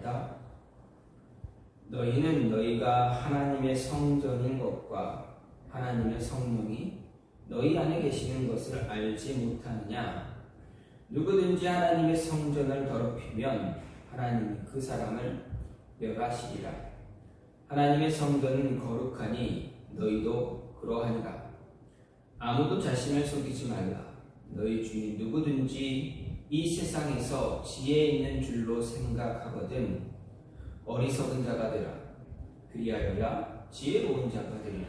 말합니다. 너희는 너희가 하나님의 성전인 것과 하나님의 성령이 너희 안에 계시는 것을 알지 못하느냐? 누구든지 하나님의 성전을 더럽히면 하나님이 그 사람을 멸하시리라. 하나님의 성전은 거룩하니 너희도 그러하니라. 아무도 자신을 속이지 말라. 너희 중에 누구든지 이 세상에서 지혜 있는 줄로 생각하거든 어리석은 자가 되라. 그리하여야 지혜로운 자가 되리라.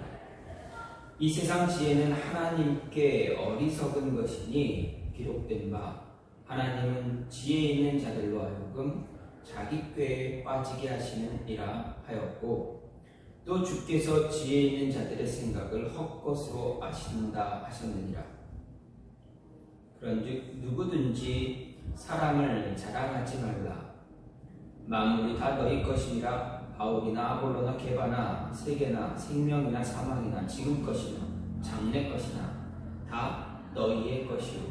이 세상 지혜는 하나님께 어리석은 것이니 기록된 바 하나님은 지혜 있는 자들로 하여금 자기 꾀에 빠지게 하시느니라 하였고, 또 주께서 지혜 있는 자들의 생각을 헛것으로 아신다 하셨느니라. 그런즉 누구든지 사람을 자랑하지 말라. 만물이 다 너희 것이니라. 바울이나 아볼로나 게바나 세계나 생명이나 사망이나 지금 것이나 장래 것이나 다 너희의 것이요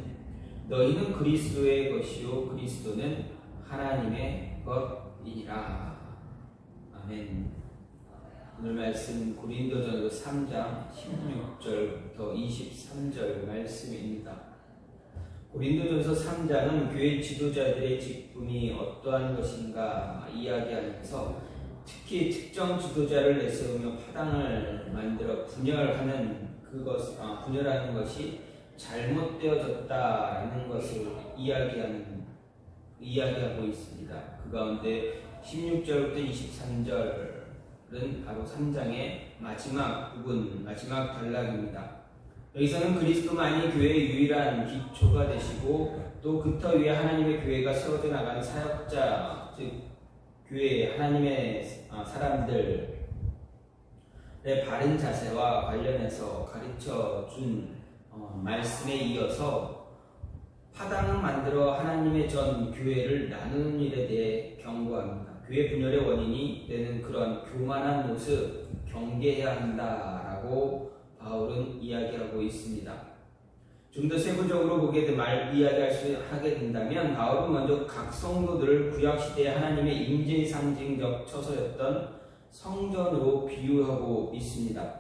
너희는 그리스도의 것이요 그리스도는 하나님의 것이니라. 아멘. 오늘 말씀 고린도전서 3장 16절부터 23절 말씀입니다. 고린도전서 3장은 교회 지도자들의 직분이 어떠한 것인가 이야기하면서 특히 특정 지도자를 내세우며 파당을 만들어 분열하는 분열하는 것이 잘못되어졌다라는 것을 이야기하고 있습니다. 그 가운데 16절부터 23절은 바로 3장의 마지막 부분, 마지막 단락입니다. 여기서는 그리스도만이 교회의 유일한 기초가 되시고 또 그터 위에 하나님의 교회가 세워져 나가는 사역자, 즉 교회 하나님의 사람들의 바른 자세와 관련해서 가르쳐 준 말씀에 이어서 파당을 만들어 하나님의 전 교회를 나누는 일에 대해 경고합니다. 교회 분열의 원인이 되는 그런 교만한 모습 경계해야 한다라고 바울은 이야기하고 있습니다. 좀 더 세부적으로 하게 된다면 바울은 먼저 각 성도들을 구약시대의 하나님의 임재의 상징적 처소였던 성전으로 비유하고 있습니다.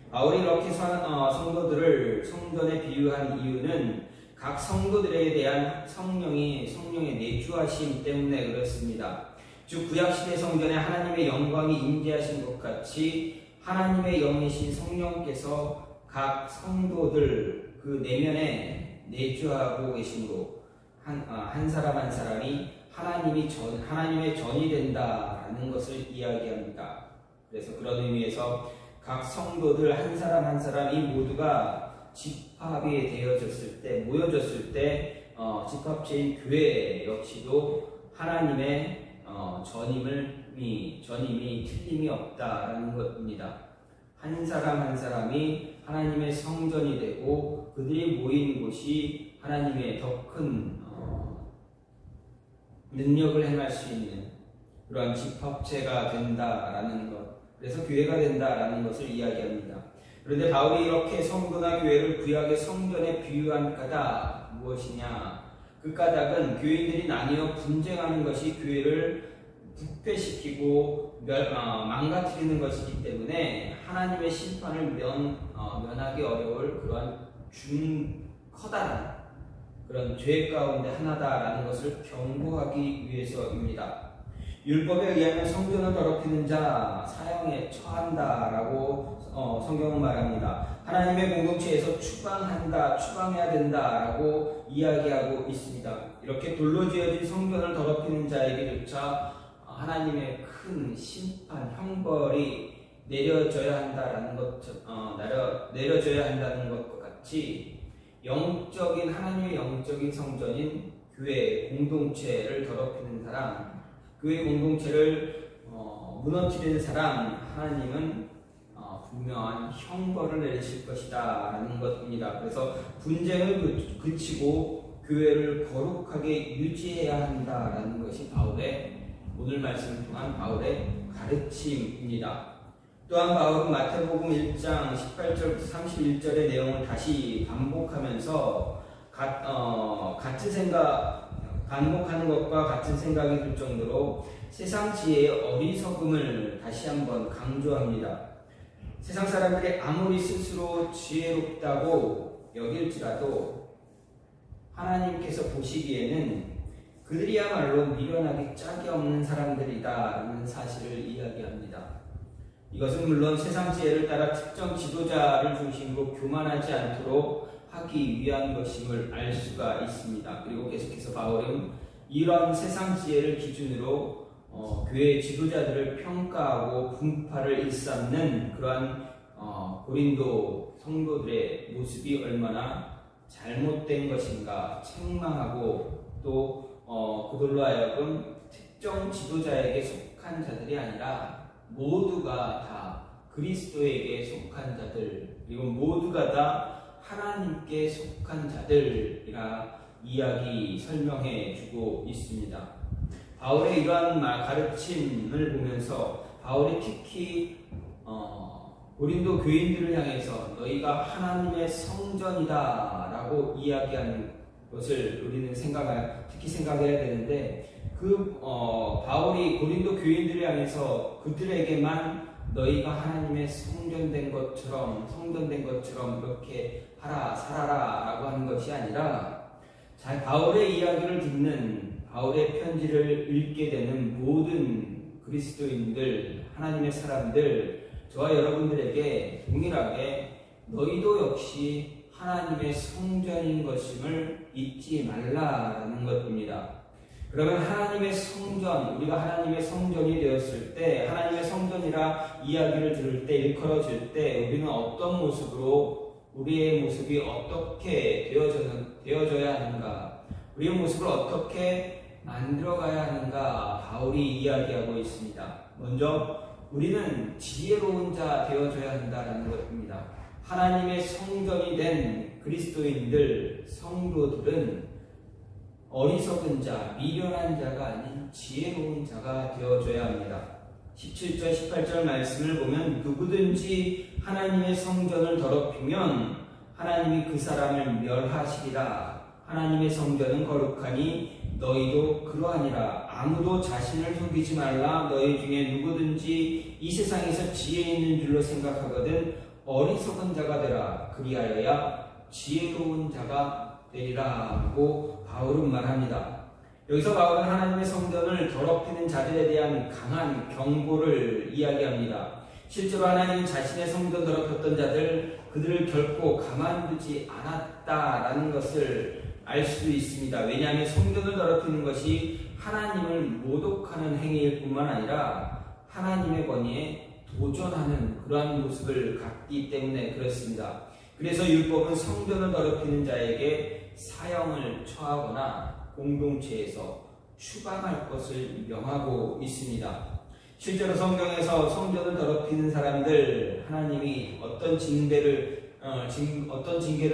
바울이 이렇게 성도들을 성전에 비유한 이유는 각 성도들에 대한 성령의 내주하심 때문에 그렇습니다. 즉 구약시대 성전에 하나님의 영광이 임재하신 것 같이 하나님의 영이신 성령께서 각 성도들 그 내면에 내주하고 계심으로 한 사람 한 사람이 하나님의 전이 된다라는 것을 이야기합니다. 그래서 그런 의미에서 각 성도들 한 사람 한 사람이 모두가 집합이 되어졌을 때, 모여졌을 때 집합체인 교회 역시도 하나님의 전임이 틀림이 없다라는 것입니다. 한 사람 한 사람이 하나님의 성전이 되고 그들이 모인 곳이 하나님의 더 큰 능력을 행할 수 있는 그러한 집합체가 된다라는 것, 그래서 교회가 된다라는 것을 이야기합니다. 그런데 바울이 이렇게 성도나 교회를 구약의 성전에 비유한 까닭 무엇이냐? 그 까닭은 교인들이 나뉘어 분쟁하는 것이 교회를 부패시키고 망가뜨리는 것이기 때문에 하나님의 심판을 면하기 어려울 그러한 커다란 그런 죄 가운데 하나다라는 것을 경고하기 위해서입니다. 율법에 의하면 성전을 더럽히는 자 사형에 처한다라고 성경은 말합니다. 하나님의 공동체에서 추방해야 된다라고 이야기하고 있습니다. 이렇게 돌로 지어진 성전을 더럽히는 자에게조차 하나님의 큰 심판, 형벌이 내려져야 한다는 것과 같이 하나님의 영적인 성전인 교회 공동체를 더럽히는 사람, 교회 공동체를 무너뜨리는 사람, 하나님은 분명한 형벌을 내리실 것이다 라는 것입니다. 그래서 분쟁을 그치고 교회를 거룩하게 유지해야 한다라는 것이 오늘 말씀을 통한 바울의 가르침입니다. 또한 바울은 마태복음 1장 18절부터 31절의 내용을 다시 반복하면서 같은 생각, 반복하는 것과 같은 생각이 들 정도로 세상 지혜의 어리석음을 다시 한번 강조합니다. 세상 사람들이 아무리 스스로 지혜롭다고 여길지라도 하나님께서 보시기에는 그들이야말로 미련하기 짝이 없는 사람들이다라는 사실을 이야기합니다. 이것은 물론 세상 지혜를 따라 특정 지도자를 중심으로 교만하지 않도록 하기 위한 것임을 알 수가 있습니다. 그리고 계속해서 바울은 이런 세상 지혜를 기준으로 교회 지도자들을 평가하고 분파를 일삼는 그러한 고린도 성도들의 모습이 얼마나 잘못된 것인가 책망하고 또 그들로 하여금 특정 지도자에게 속한 자들이 아니라 모두가 다 그리스도에게 속한 자들, 그리고 모두가 다 하나님께 속한 자들이라 설명해 주고 있습니다. 바울의 이러한 가르침을 보면서 바울이 특히 고린도 교인들을 향해서 너희가 하나님의 성전이다 라고 이야기하는 것을 우리는 특히 생각해야 되는데, 바울이 고린도 교인들을 향해서 그들에게만 너희가 하나님의 성전된 것처럼 이렇게 하라 살아라 라고 하는 것이 아니라, 바울의 이야기를 듣는, 바울의 편지를 읽게 되는 모든 그리스도인들, 하나님의 사람들, 저와 여러분들에게 동일하게 너희도 역시 하나님의 성전인 것임을 잊지 말라라는 것입니다. 그러면 하나님의 성전, 우리가 하나님의 성전이 되었을 때, 하나님의 성전이라 이야기를 들을 때, 일컬어질 때 우리는 어떤 모습으로, 우리의 모습이 어떻게 되어져야 하는가, 우리의 모습을 어떻게 만들어가야 하는가 바울이 이야기하고 있습니다. 먼저 우리는 지혜로운 자 되어져야 한다는 것입니다. 하나님의 성전이 된 그리스도인들, 성도들은 어리석은 자, 미련한 자가 아닌 지혜로운 자가 되어줘야 합니다. 17절, 18절 말씀을 보면 누구든지 하나님의 성전을 더럽히면 하나님이 그 사람을 멸하시리라. 하나님의 성전은 거룩하니 너희도 그러하니라. 아무도 자신을 속이지 말라. 너희 중에 누구든지 이 세상에서 지혜 있는 줄로 생각하거든 어리석은 자가 되라. 그리하여야 지혜로운 자가 되리라고 바울은 말합니다. 여기서 바울은 하나님의 성전을 더럽히는 자들에 대한 강한 경고를 이야기합니다. 실제로 하나님은 자신의 성전 더럽혔던 자들, 그들을 결코 가만두지 않았다라는 것을 알 수 있습니다. 왜냐하면 성전을 더럽히는 것이 하나님을 모독하는 행위일 뿐만 아니라 하나님의 권위에 도전하는 그러한 모습을 갖기 때문에 그렇습니다. 그래서 율법은 성전을 더럽히는 자에게 사형을 처하거나 공동체에서 추방할 것을 명하고 있습니다. 실제로 성경에서 성전을 더럽히는 사람들, 하나님이 어떤 징계를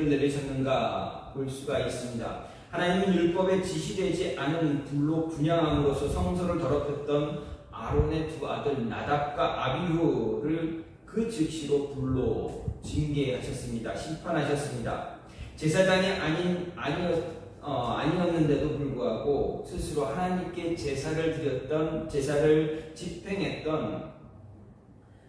내리셨는가 볼 수가 있습니다. 하나님은 율법에 지시되지 않은 불로 분향함으로써 성소를 더럽혔던 아론의 두 아들 나답과 아비후를 그 즉시로 불로 징계하셨습니다. 심판하셨습니다. 제사장이 아니었는데도 불구하고 스스로 하나님께 제사를 집행했던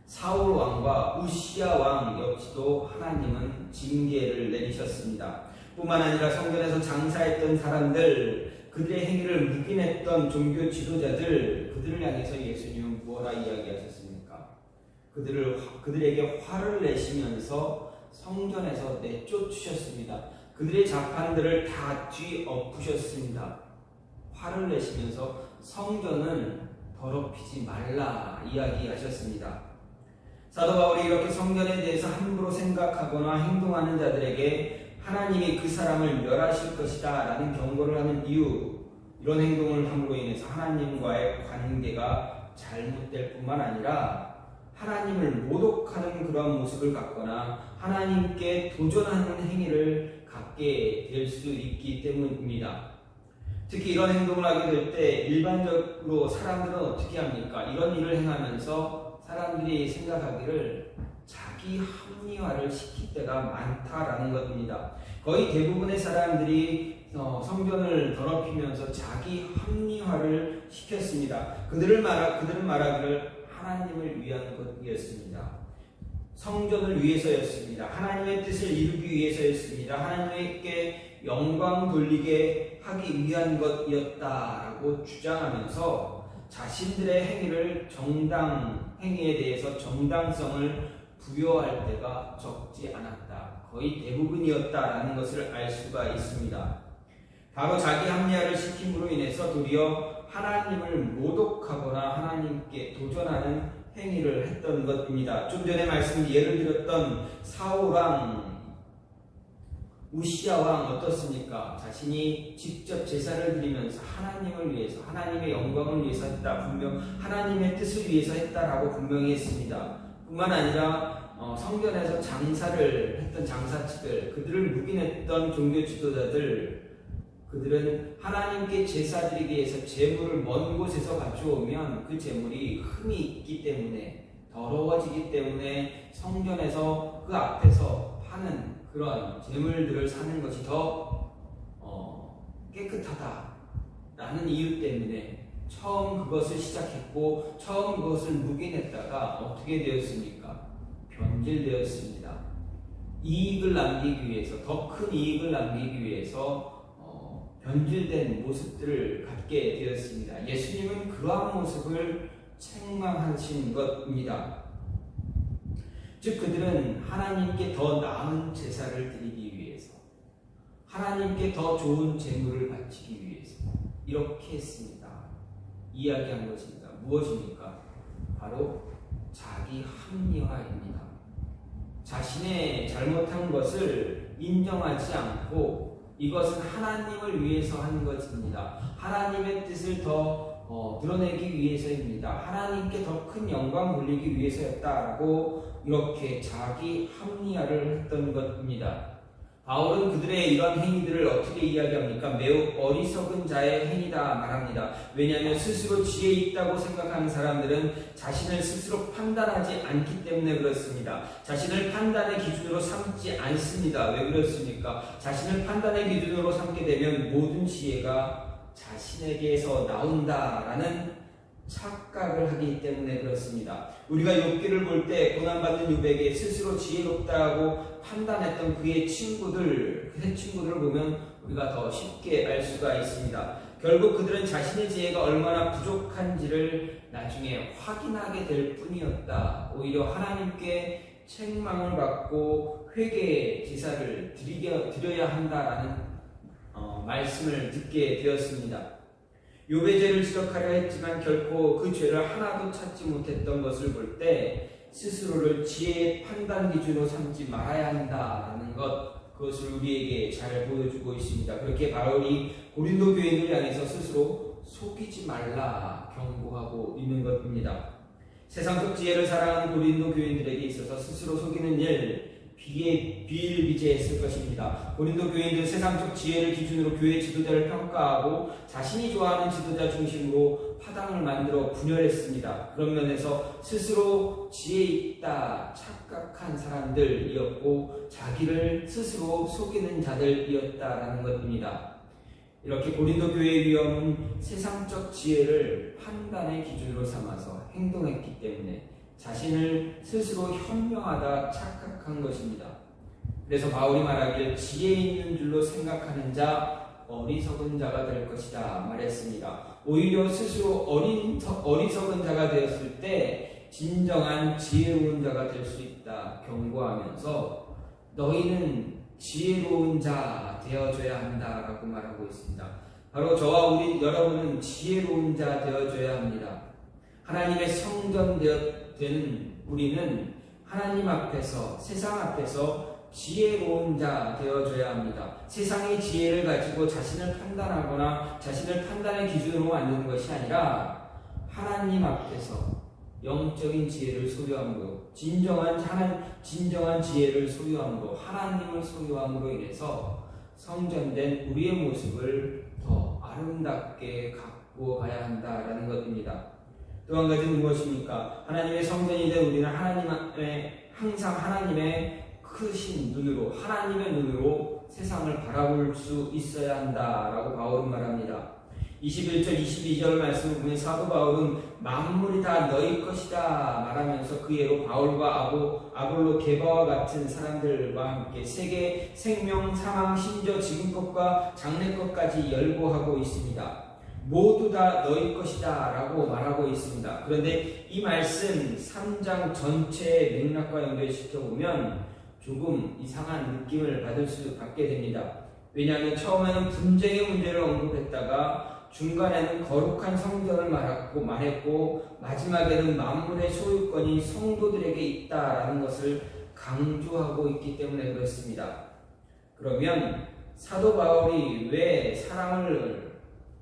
사울 왕과 우시야 왕 역시도 하나님은 징계를 내리셨습니다. 뿐만 아니라 성전에서 장사했던 사람들, 그들의 행위를 묵인했던 종교 지도자들, 그들을 향해서 예수님은 뭐라 이야기하셨습니까? 그들에게 화를 내시면서 성전에서 내쫓으셨습니다. 그들의 자판들을 다 뒤엎으셨습니다. 화를 내시면서 성전은 더럽히지 말라 이야기하셨습니다. 사도 바울이 이렇게 성전에 대해서 함부로 생각하거나 행동하는 자들에게 하나님이 그 사람을 멸하실 것이다 라는 경고를 하는 이유, 이런 행동을 함으로 인해서 하나님과의 관계가 잘못될 뿐만 아니라 하나님을 모독하는 그런 모습을 갖거나 하나님께 도전하는 행위를 갖게 될 수 있기 때문입니다. 특히 이런 행동을 하게 될 때 일반적으로 사람들은 어떻게 합니까? 이런 일을 행하면서 사람들이 생각하기를 자기 합리화를 시킬 때가 많다라는 것입니다. 거의 대부분의 사람들이 성전을 더럽히면서 자기 합리화를 시켰습니다. 그들은 말하기를 하나님을 위한 것이었습니다. 성전을 위해서였습니다. 하나님의 뜻을 이루기 위해서였습니다. 하나님께 영광 돌리게 하기 위한 것이었다라고 주장하면서 자신들의 행위에 대해서 정당성을 부여할 때가 적지 않았다. 거의 대부분이었다라는 것을 알 수가 있습니다. 바로 자기 합리화를 시킴으로 인해서 도리어 하나님을 모독하거나 하나님께 도전하는 행위를 했던 것입니다. 좀 전에 예를 들었던 사울왕, 우시아왕 어떻습니까? 자신이 직접 제사를 드리면서 하나님을 위해서, 하나님의 영광을 위해서 했다. 분명 하나님의 뜻을 위해서 했다라고 분명히 했습니다. 뿐만 아니라 성전에서 장사를 했던 장사치들, 그들을 묵인했던 종교 지도자들, 그들은 하나님께 제사 드리기 위해서 제물을 먼 곳에서 가져오면 그 제물이 흠이 있기 때문에, 더러워지기 때문에 성전에서 그 앞에서 파는 그런 제물들을 사는 것이 더 깨끗하다라는 이유 때문에 처음 그것을 시작했고, 처음 그것을 묵인했다가 어떻게 되었습니까? 변질되었습니다. 이익을 남기기 위해서, 더 큰 이익을 남기기 위해서 변질된 모습들을 갖게 되었습니다. 예수님은 그러한 모습을 책망하신 것입니다. 즉 그들은 하나님께 더 나은 제사를 드리기 위해서, 하나님께 더 좋은 제물을 바치기 위해서 이렇게 했습니다. 이야기한 것입니다. 무엇입니까? 바로 자기 합리화입니다. 자신의 잘못한 것을 인정하지 않고 이것은 하나님을 위해서 하는 것입니다. 하나님의 뜻을 더 드러내기 위해서입니다. 하나님께 더 큰 영광 돌리기 위해서였다라고 이렇게 자기 합리화를 했던 것입니다. 바울은 그들의 이런 행위들을 어떻게 이야기합니까? 매우 어리석은 자의 행위다 말합니다. 왜냐하면 스스로 지혜 있다고 생각하는 사람들은 자신을 스스로 판단하지 않기 때문에 그렇습니다. 자신을 판단의 기준으로 삼지 않습니다. 왜 그렇습니까? 자신을 판단의 기준으로 삼게 되면 모든 지혜가 자신에게서 나온다라는 착각을 하기 때문에 그렇습니다. 우리가 욥기를 볼 때 고난받는 욥에게 스스로 지혜롭다고 판단했던 그의 친구들을 보면 우리가 더 쉽게 알 수가 있습니다. 결국 그들은 자신의 지혜가 얼마나 부족한지를 나중에 확인하게 될 뿐이었다. 오히려 하나님께 책망을 받고 회개 제사를 드려야 한다라는 말씀을 듣게 되었습니다. 욥의 죄를 지적하려 했지만 결코 그 죄를 하나도 찾지 못했던 것을 볼 때 스스로를 지혜의 판단 기준으로 삼지 말아야 한다는 그것을 우리에게 잘 보여주고 있습니다. 그렇게 바울이 고린도 교인을 향해서 스스로 속이지 말라 경고하고 있는 것입니다. 세상적 지혜를 사랑하는 고린도 교인들에게 있어서 스스로 속이는 일 비일비재했을 것입니다. 고린도 교인들은 세상적 지혜를 기준으로 교회 지도자를 평가하고 자신이 좋아하는 지도자 중심으로 파당을 만들어 분열했습니다. 그런 면에서 스스로 지혜 있다 착각한 사람들이었고 자기를 스스로 속이는 자들이었다라는 것입니다. 이렇게 고린도 교회의 위험은 세상적 지혜를 판단의 기준으로 삼아서 행동했기 때문에 자신을 스스로 현명하다 착각한 것입니다. 그래서 바울이 말하기를 지혜 있는 줄로 생각하는 자 어리석은 자가 될 것이다 말했습니다. 오히려 스스로 어리석은 자가 되었을 때 진정한 지혜로운 자가 될 수 있다 경고하면서 너희는 지혜로운 자 되어줘야 한다라고 말하고 있습니다. 바로 저와 여러분은 지혜로운 자 되어줘야 합니다. 하나님의 성전 되는 우리는 하나님 앞에서, 세상 앞에서 지혜로운 자 되어줘야 합니다. 세상의 지혜를 가지고 자신을 판단하거나 자신을 판단의 기준으로 만드는 것이 아니라 하나님 앞에서 영적인 지혜를 소유함으로, 진정한 지혜를 소유함으로, 하나님을 소유함으로 인해서 성전된 우리의 모습을 더 아름답게 갖고 가야 한다라는 것입니다. 또 한 가지는 무엇입니까? 하나님의 성전이 된 우리는 항상 하나님의 크신 눈으로, 하나님의 눈으로 세상을 바라볼 수 있어야 한다라고 바울은 말합니다. 21절, 22절 말씀을 보면 사도 바울은 만물이 다 너희 것이다 말하면서 그 예로 바울과 아볼로, 게바와 같은 사람들과 함께 세계, 생명, 사망, 심지어 지금 것과 장래 것까지 열거하고 있습니다. 모두 다 너희 것이다 라고 말하고 있습니다. 그런데 이 말씀 3장 전체의 맥락과 연결시켜보면 조금 이상한 느낌을 받게 됩니다. 왜냐하면 처음에는 분쟁의 문제를 언급했다가 중간에는 거룩한 성전을 말했고 마지막에는 만물의 소유권이 성도들에게 있다라는 것을 강조하고 있기 때문에 그렇습니다. 그러면 사도 바울이 왜 사랑을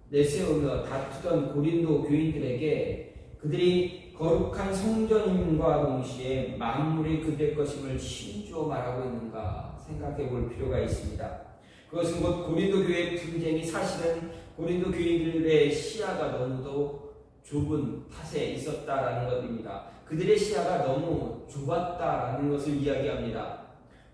내세우며 다투던 고린도 교인들에게 그들이 거룩한 성전임과 동시에 만물이 그들 것임을 심주어 말하고 있는가 생각해 볼 필요가 있습니다. 그것은 곧 고린도 교회의 분쟁이 사실은 고린도 교인들의 시야가 너무도 좁은 탓에 있었다라는 것입니다. 그들의 시야가 너무 좁았다라는 것을 이야기합니다.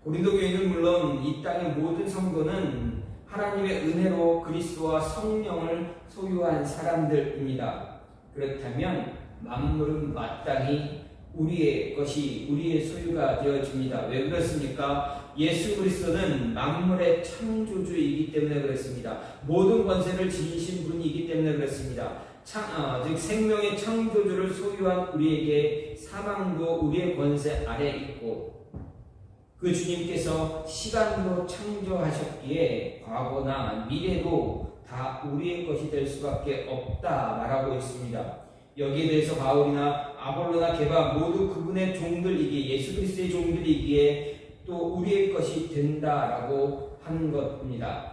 고린도 교인은 물론 이 땅의 모든 성도는 하나님의 은혜로 그리스도와 성령을 소유한 사람들입니다. 그렇다면 만물은 마땅히 우리의 것이 우리의 소유가 되어집니다. 왜 그렇습니까? 예수 그리스도는 만물의 창조주이기 때문에 그렇습니다. 모든 권세를 지니신 분이기 때문에 그렇습니다. 즉 생명의 창조주를 소유한 우리에게 사망도 우리의 권세 아래 있고 그 주님께서 시간도 창조하셨기에 과거나 미래도 다 우리의 것이 될 수밖에 없다 말하고 있습니다. 여기에 대해서 바울이나 아볼로나 게바 모두 그분의 종들이기에 예수 그리스도의 종들이기에 또 우리의 것이 된다라고 하는 것입니다.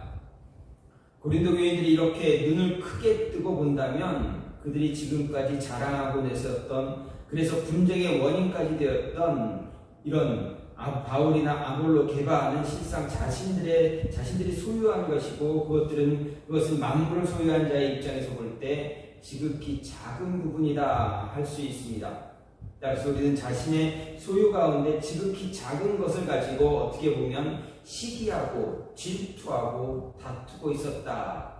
고린도 교인들이 이렇게 눈을 크게 뜨고 본다면 그들이 지금까지 자랑하고 내세웠던 그래서 분쟁의 원인까지 되었던 이런 바울이나 아볼로, 게바는 실상 자신들이 소유한 것이고 그것은 만물을 소유한 자의 입장에서 볼 때 지극히 작은 부분이다 할 수 있습니다. 따라서 우리는 자신의 소유 가운데 지극히 작은 것을 가지고 어떻게 보면 시기하고 질투하고 다투고 있었다.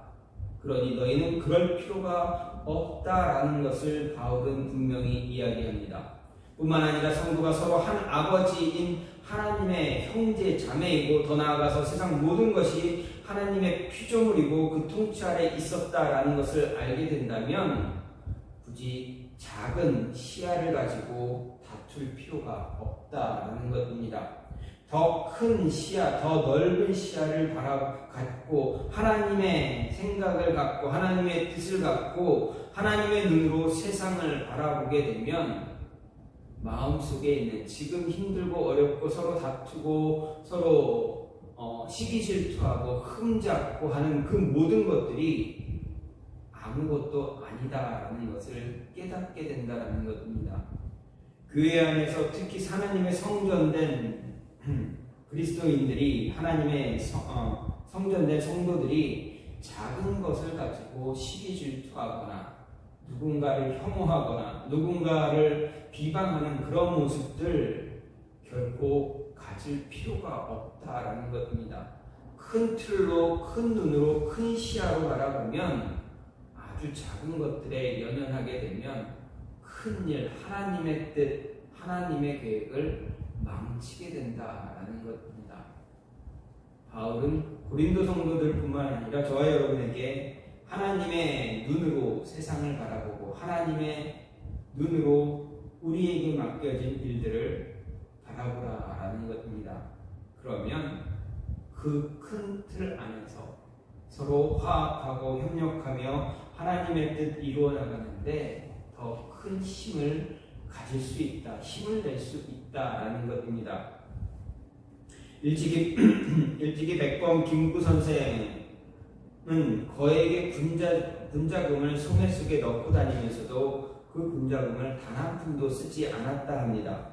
그러니 너희는 그럴 필요가 없다라는 것을 바울은 분명히 이야기합니다. 뿐만 아니라 성도가 서로 한 아버지인 하나님의 형제 자매이고 더 나아가서 세상 모든 것이 하나님의 피조물이고 그 통치 아래 있었다라는 것을 알게 된다면 굳이 작은 시야를 가지고 다툴 필요가 없다라는 것입니다. 더 큰 시야, 더 넓은 시야를 갖고 하나님의 생각을 갖고 하나님의 뜻을 갖고 하나님의 눈으로 세상을 바라보게 되면 마음속에 있는 지금 힘들고 어렵고 서로 다투고 서로 시기 질투하고 흠잡고 하는 그 모든 것들이 아무것도 아니다라는 것을 깨닫게 된다라는 것입니다. 교회 안에서 특히 하나님의 성전된 그리스도인들이 하나님의 성전된 성도들이 작은 것을 가지고 시기 질투하거나 누군가를 혐오하거나 누군가를 비방하는 그런 모습들 결코 가질 필요가 없다라는 것입니다. 큰 틀로, 큰 눈으로, 큰 시야로 바라보면 아주 작은 것들에 연연하게 되면 큰일, 하나님의 뜻, 하나님의 계획을 망치게 된다라는 것입니다. 바울은 고린도 성도들뿐만 아니라 저와 여러분에게 하나님의 눈으로 세상을 바라보고 하나님의 눈으로 우리에게 맡겨진 일들을 바라보라라는 것입니다. 그러면 그 큰 틀 안에서 서로 화합하고 협력하며 하나님의 뜻 이루어 나가는데 더 큰 힘을 가질 수 있다, 힘을 낼 수 있다라는 것입니다. 일찍이 백범 김구 선생은 거액의 분자금을 소매 속에 넣고 다니면서도 그 분자금을 단 한 푼도 쓰지 않았다 합니다.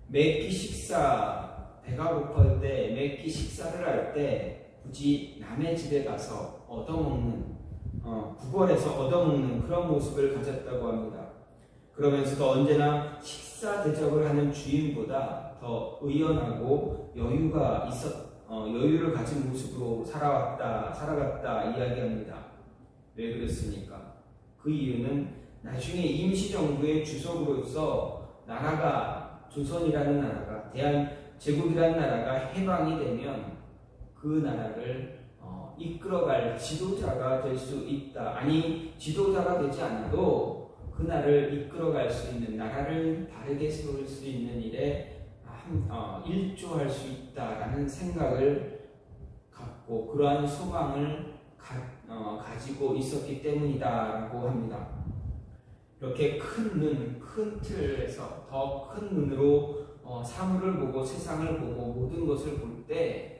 매끼 식사, 배가 고플 때 매끼 식사를 할 때 굳이 남의 집에 가서 얻어먹는 구걸해서 얻어먹는 그런 모습을 가졌다고 합니다. 그러면서도 언제나 식사 대접을 하는 주인보다 더 의연하고 여유가 여유를 가진 모습으로 살아갔다 이야기합니다. 왜 그렇습니까? 그 이유는 나중에 임시정부의 주석으로서 나라가, 조선이라는 나라가, 대한제국이라는 나라가 해방이 되면 그 나라를 이끌어갈 지도자가 될 수 있다. 아니, 지도자가 되지 않아도 그 나라를 이끌어갈 수 있는, 나라를 바르게 세울 수 있는 일에 일조할 수 있다라는 생각을 갖고 그러한 소망을 가지고 있었기 때문이다라고 합니다. 이렇게 큰 틀에서 더 큰 눈으로 사물을 보고 세상을 보고 모든 것을 볼 때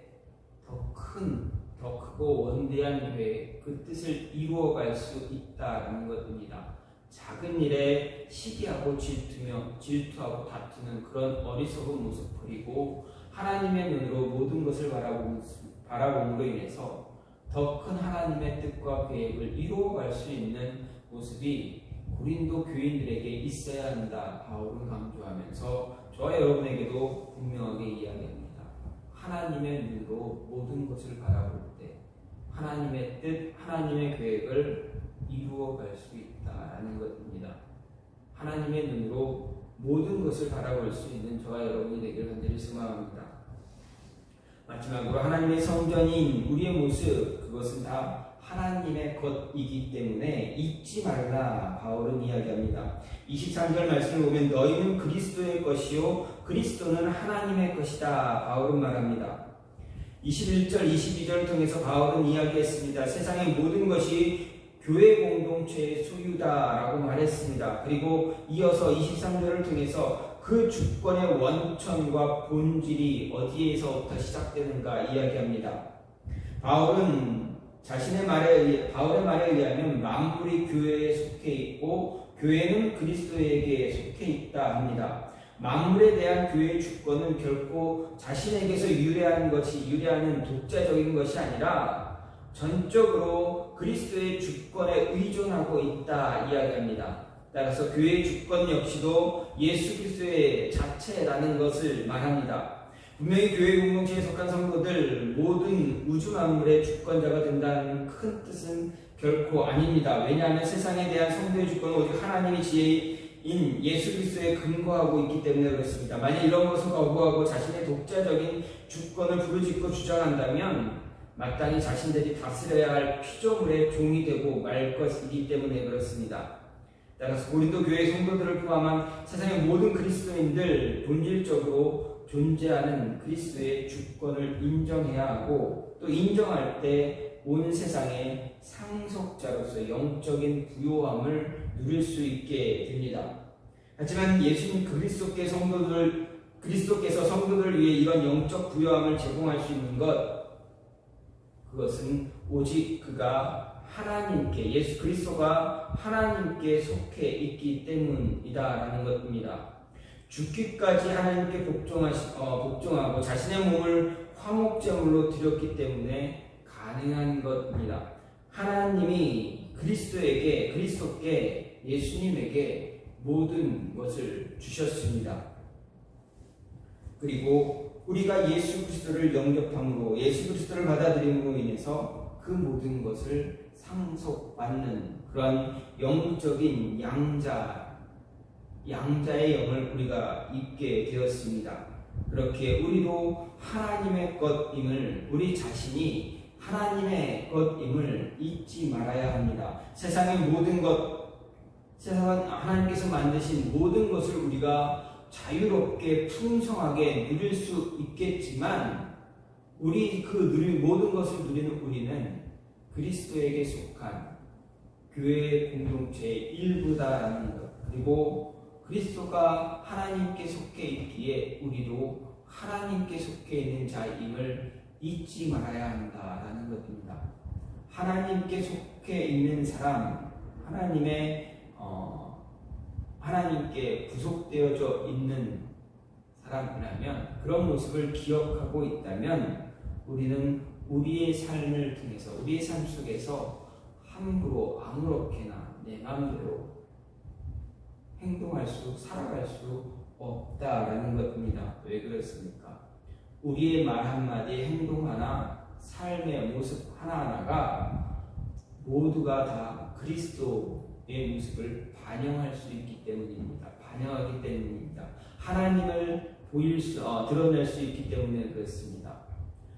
더 크고 원대한 계획, 그 뜻을 이루어갈 수 있다라는 것입니다. 작은 일에 시기하고 질투하고 다투는 그런 어리석은 모습 버리고 하나님의 눈으로 모든 것을 바라봄으로 인해서 더 큰 하나님의 뜻과 계획을 이루어갈 수 있는 모습이 고린도 교인들에게 있어야 한다. 바울은 강조하면서 저와 여러분에게도 분명하게 이야기합니다. 하나님의 눈으로 모든 것을 바라볼 때 하나님의 뜻, 하나님의 계획을 이루어갈 수 있다라는 것입니다. 하나님의 눈으로 모든 것을 바라볼 수 있는 저와 여러분이 되기를 간절히 소망합니다. 마지막으로 하나님의 성전인 우리의 모습, 그것은 다 하나님의 것이기 때문에 잊지 말라 바울은 이야기합니다. 23절 말씀을 보면 너희는 그리스도의 것이요 그리스도는 하나님의 것이다 바울은 말합니다. 21절 22절을 통해서 바울은 이야기했습니다. 세상의 모든 것이 교회 공동체의 소유다라고 말했습니다. 그리고 이어서 23절을 통해서 그 주권의 원천과 본질이 어디에서부터 시작되는가 이야기합니다. 바울의 말에 의하면 만물이 교회에 속해 있고 교회는 그리스도에게 속해 있다 합니다. 만물에 대한 교회의 주권은 결코 자신에게서 유래하는 독자적인 것이 아니라 전적으로 그리스도의 주권에 의존하고 있다 이야기합니다. 따라서 교회의 주권 역시도 예수 그리스도의 자체라는 것을 말합니다. 분명히 교회 공동체에 속한 성도들 모든 우주 만물의 주권자가 된다는 큰 뜻은 결코 아닙니다. 왜냐하면 세상에 대한 성도의 주권은 오직 하나님의 지혜인 예수 그리스도에 근거하고 있기 때문에 그렇습니다. 만약 이런 것을 거부하고 자신의 독자적인 주권을 부르짖고 주장한다면 마땅히 자신들이 다스려야 할 피조물의 종이 되고 말 것이기 때문에 그렇습니다. 따라서 고린도 교회 성도들을 포함한 세상의 모든 그리스도인들 본질적으로 존재하는 그리스도의 주권을 인정해야 하고 또 인정할 때 온 세상의 상속자로서 영적인 부요함을 누릴 수 있게 됩니다. 하지만 예수님 그리스도께서 성도들을 위해 이런 영적 부요함을 제공할 수 있는 그것은 오직 그가 하나님께, 예수 그리스도가 하나님께 속해 있기 때문이다라는 것입니다. 죽기까지 하나님께 복종하고 자신의 몸을 화목제물로 드렸기 때문에 가능한 것입니다. 하나님이 그리스도께 예수님에게 모든 것을 주셨습니다. 그리고 우리가 예수 그리스도를 영접함으로 예수 그리스도를 받아들임으로 인해서 그 모든 것을 상속받는 그런 영적인 양자의 영을 우리가 입게 되었습니다. 그렇게 우리도 하나님의 것임을, 우리 자신이 하나님의 것임을 잊지 말아야 합니다. 세상의 모든 것, 하나님께서 만드신 모든 것을 우리가 자유롭게 풍성하게 누릴 수 있겠지만 모든 것을 누리는 우리는 그리스도에게 속한 교회 공동체의 일부다라는 것, 그리고 그리스도가 하나님께 속해 있기에 우리도 하나님께 속해 있는 자임을 잊지 말아야 한다라는 것입니다. 하나님께 속해 있는 사람, 하나님께 구속되어져 있는 사람이라면, 그런 모습을 기억하고 있다면 우리는 우리의 삶을 통해서, 우리의 삶 속에서 함부로 아무렇게나 내 마음대로 살아갈 수 없다라는 것입니다. 왜 그렇습니까? 우리의 말 한마디, 행동 하나, 삶의 모습 하나하나가 모두가 다 그리스도의 모습을 반영할 수 있기 때문입니다. 반영하기 때문입니다. 하나님을 드러낼 수 있기 때문에 그렇습니다.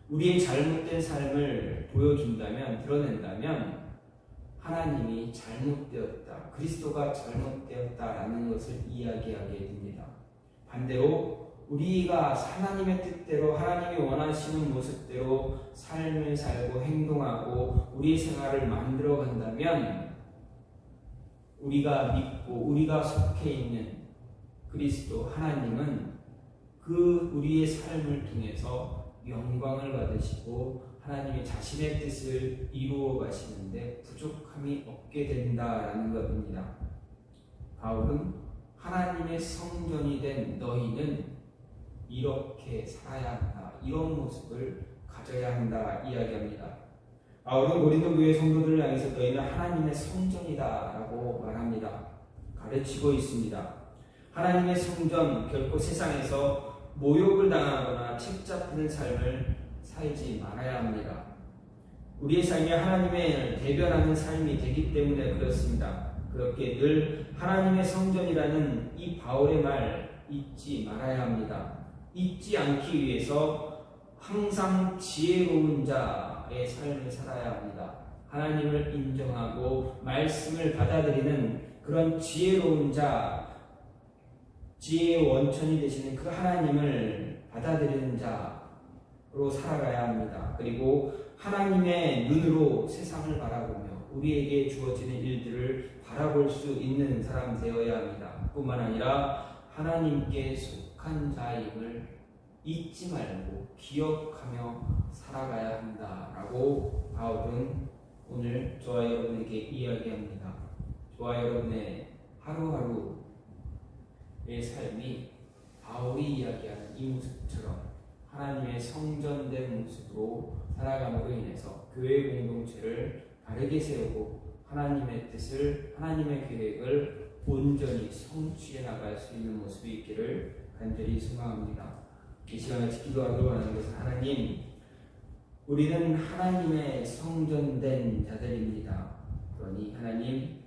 우리의 잘못된 삶을 보여준다면, 드러낸다면 하나님이 잘못되었다, 그리스도가 잘못되었다라는 것을 이야기하게 됩니다. 반대로 우리가 하나님의 뜻대로, 하나님이 원하시는 모습대로 삶을 살고 행동하고 우리의 생활을 만들어 간다면 우리가 믿고 우리가 속해 있는 그리스도 하나님은 그 우리의 삶을 통해서 영광을 받으시고 하나님이 자신의 뜻을 이루어 가시는데 부족함이 없게 된다라는 것입니다. 바울은 하나님의 성전이 된 너희는 이렇게 살아야 한다, 이런 모습을 가져야 한다 이야기합니다. 바울은 고린도 교회 성도들을 향해서 너희는 하나님의 성전이다 라고 말합니다. 가르치고 있습니다. 하나님의 성전, 결코 세상에서 모욕을 당하거나 책 잡히는 삶을 살지 말아야 합니다. 우리의 삶이 하나님의 대변하는 삶이 되기 때문에 그렇습니다. 그렇게 늘 하나님의 성전이라는 이 바울의 말 잊지 말아야 합니다. 잊지 않기 위해서 항상 지혜로운 자의 삶을 살아야 합니다. 하나님을 인정하고 말씀을 받아들이는 그런 지혜로운 자, 지혜의 원천이 되시는 그 하나님을 받아들이는 자로 살아가야 합니다. 그리고 하나님의 눈으로 세상을 바라보며 우리에게 주어지는 일들을 바라볼 수 있는 사람 되어야 합니다. 뿐만 아니라 하나님께 속한 자임을 잊지 말고 기억하며 살아가야 한다라고 바울은 오늘 저와 여러분에게 이야기합니다. 저와 여러분의 하루하루의 삶이 바울이 이야기하는 이 모습처럼 하나님의 성전된 모습으로 살아감으로 인해서 교회 공동체를 바르게 세우고 하나님의 뜻을, 하나님의 계획을 온전히 성취해 나갈 수 있는 모습이 있기를 간절히 소망합니다. 이 시간에 기도하기로 하는 것은 하나님, 우리는 하나님의 성전된 자들입니다. 그러니 하나님,